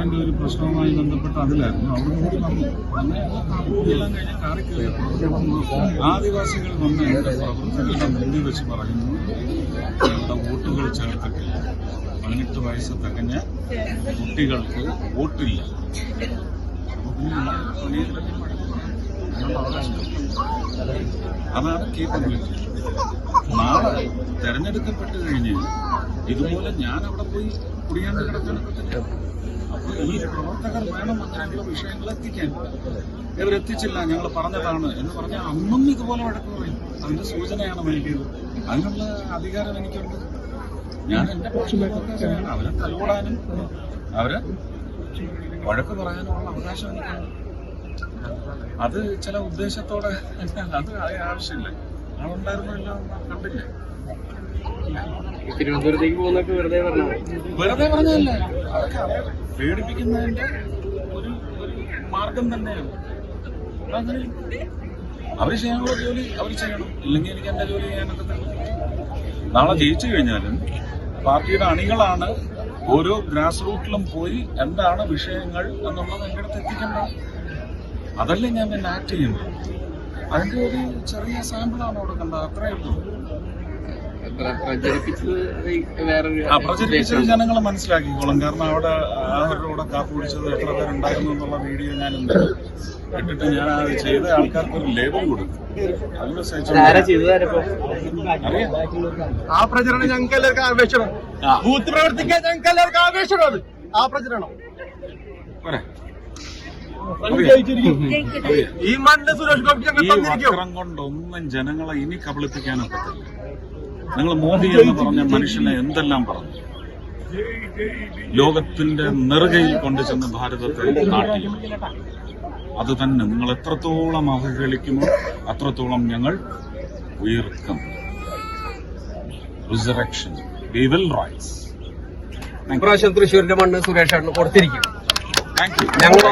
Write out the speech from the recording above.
സർക്കാരിന്റെ ഒരു പ്രശ്നവുമായി ബന്ധപ്പെട്ട് അതിലായിരുന്നു. അവിടെ നിന്ന് വന്നു എല്ലാം കഴിഞ്ഞ് കാറി കയറിയപ്പോൾ ആദിവാസികൾ വന്ന് എന്റെ പ്രവർത്തകരുടെ മുന്നിൽ വെച്ച് പറയുന്നു, ഞങ്ങളുടെ വോട്ടുകൾ ചേർത്തിട്ടില്ല, 18 വയസ്സ് തികഞ്ഞ കുട്ടികൾക്ക് വോട്ടില്ല. അതാണ് കേപ്പബിലിറ്റി. നാളെ തെരഞ്ഞെടുക്കപ്പെട്ട് കഴിഞ്ഞ് ഇതുപോലെ ഞാൻ അവിടെ പോയി കുടിയാണ്ട് കിടക്കാനൊക്കത്തില്ല. അപ്പോൾ ഈ പ്രവർത്തകർ വേണം അങ്ങനെയുള്ള വിഷയങ്ങൾ എത്തിക്കാൻ. ഇവരെത്തിച്ചില്ല, ഞങ്ങൾ പറഞ്ഞതാണ് എന്ന് പറഞ്ഞാൽ അന്നും ഇതുപോലെ വഴക്ക് പറയും. അതിന്റെ സൂചനയാണ് നൽകിയത്. അതിനുള്ള അധികാരം എനിക്കുണ്ട്. ഞാൻ എന്റെ പക്ഷികളൊക്കെ അവരെ തലോടാനും അവരെ വഴക്ക് പറയാനുമുള്ള അവകാശം എനിക്കുണ്ട്. അത് ചില ഉദ്ദേശത്തോടെ അത് ആവശ്യമില്ല. ആളുണ്ടായിരുന്നല്ലോ, കണ്ടില്ലേ? തിരുവനന്തപുരത്തേക്ക് പോകുന്നൊക്കെ വെറുതെ പറഞ്ഞതല്ല, അതൊക്കെ പേടിപ്പിക്കുന്നതിന്റെ ഒരു മാർഗം തന്നെയാണ്. അങ്ങനെ അവർ ചെയ്യാനുള്ള ജോലി അവർ ചെയ്യണം, ഇല്ലെങ്കിൽ എനിക്ക് എന്റെ ജോലി ചെയ്യാനൊക്കെ തന്നെ. നാളെ ജയിച്ചു കഴിഞ്ഞാലും പാർട്ടിയുടെ അണികളാണ് ഓരോ ഗ്രാസ് റൂട്ടിലും പോയി എന്താണ് വിഷയങ്ങൾ എന്നുള്ളത് എന്റെ അടുത്ത് എത്തിക്കേണ്ടത്. അതല്ലേ ഞാൻ പിന്നെ ആക്ട് ചെയ്യുന്നത്. അതിന്റെ ഒരു ചെറിയ സാമ്പിളാണ് അവിടെ കണ്ടത്, അത്രേ ഉള്ളൂ. പ്രചരിപ്പിച്ചത് ജനങ്ങൾ മനസ്സിലാക്കിക്കോളും. കാരണം അവിടെ അവരുടെ കൂടെ കാപ്പ് പിടിച്ചത് എത്ര പേരുണ്ടായിരുന്നു എന്നുള്ള വീഡിയോ ഞാൻ ഇട്ടിട്ട് ഞാൻ അത് ചെയ്ത ആൾക്കാർക്ക് ഒരു ലേബൽ കൊടുക്കും. ആ പ്രചരണം ഞങ്ങൾക്ക് എല്ലാവർക്കും ആവേശമാണ്. ബൂത്ത് പ്രവർത്തിക്കാൻ ഞങ്ങൾക്ക് എല്ലാവർക്കും ആവേശമാണ്. ആ പ്രചരണം ഈ മണ്ണ് സുരേഷ് ഗോപി വക്രം കൊണ്ടൊന്നും ജനങ്ങളെ ഇനി കബളിപ്പിക്കാനൊക്കത്തില്ല. നിങ്ങൾ മോദി എന്ന് പറഞ്ഞ മനുഷ്യനെ എന്തെല്ലാം പറഞ്ഞു, ലോകത്തിന്റെ നെറുകയിൽ കൊണ്ടുചെന്ന് ഭാരതത്തെ നാട്ടിക്കും. അത് തന്നെ നിങ്ങൾ എത്രത്തോളം അവഹേളിക്കുമോ അത്രത്തോളം ഞങ്ങൾ ഉയർക്കും. Resurrection, we will rise. ഇപ്രാവശ്യം തൃശ്ശൂരിന്റെ മണ്ണ് സുരേഷ് കൊടുത്തിരിക്കും. Thank you. ഞങ്ങൾ